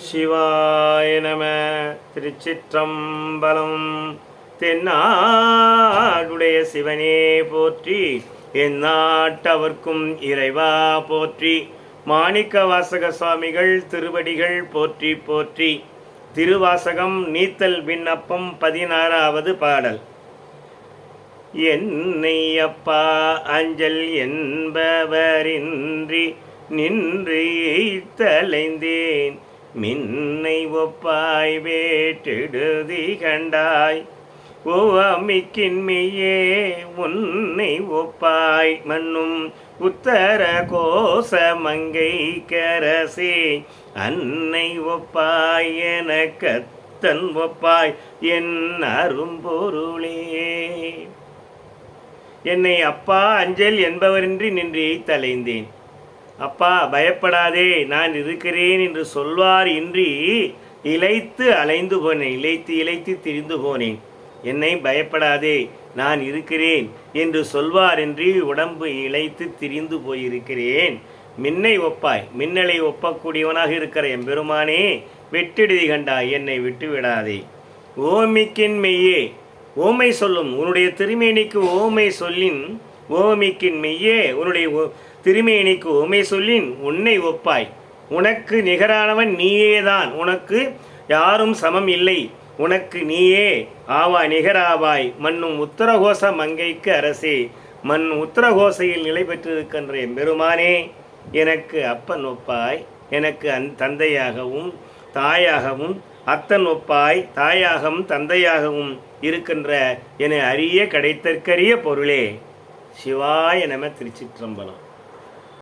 சிவாய நம. திருச்சிற்றம்பலம். தென்னாடுடைய சிவனே போற்றி, எந்நாட்டவர்க்கும் இறைவா போற்றி. மாணிக்க வாசக சுவாமிகள் திருவடிகள் போற்றி போற்றி. திருவாசகம் நீத்தல் விண்ணப்பம் 16வது பாடல். என்னை அப்பா அஞ்சல் என்பவரின்றி நின்று தலைந்தேன், மின்னை ஒப்பாய் வேட்டெடுதி கண்டாய். ஓமிக்கின்மையே உன்னை ஒப்பாய் மண்ணும் உத்தர கோச மங்கை கரசே. அன்னை ஒப்பாய் என கத்தன் ஒப்பாய் என் அரும்பொருளே. என்னை அப்பா அஞ்சல் என்பவரின்றி நின்று தலைந்தேன். அப்பா பயப்படாதே, நான் இருக்கிறேன் என்று சொல்வார் இன்றி இளைத்து அலைந்து போனேன், இளைத்து திரிந்து போனேன். என்னை பயப்படாதே, நான் இருக்கிறேன் என்று சொல்வாரின்றி உடம்பு இளைத்து திரிந்து போயிருக்கிறேன். மின்னை ஒப்பாய், மின்னலை ஒப்பக்கூடியவனாக இருக்கிற எம்பெருமானே, வெட்டெடுதி கண்டாய், என்னை விட்டு விடாதே. ஓமிக்கின் மெய்யே, ஓமை சொல்லும் உன்னுடைய திருமேனிக்கு ஓமை சொல்லின். ஓமிக்கின் மெய்யே, உன்னுடைய திருமேனிக்கு ஓமை சொல்லின் உன்னை ஒப்பாய். உனக்கு நிகரானவன் நீயேதான், உனக்கு யாரும் சமம் இல்லை, உனக்கு நீயே ஆவாய், நிகராவாய். மண்ணும் உத்தரகோச மங்கைக்கு அரசே, மண் உத்தரகோசையில் நிலை பெற்றிருக்கின்ற எம்பெருமானே, எனக்கு அப்பன் ஒப்பாய், எனக்கு தந்தையாகவும் தாயாகவும் அத்தன் ஒப்பாய் தாயாகவும் தந்தையாகவும் இருக்கின்ற என அரிய கிடைத்தற்கரிய பொருளே. சிவாய நம. திருச்சிற்றம்பலம்.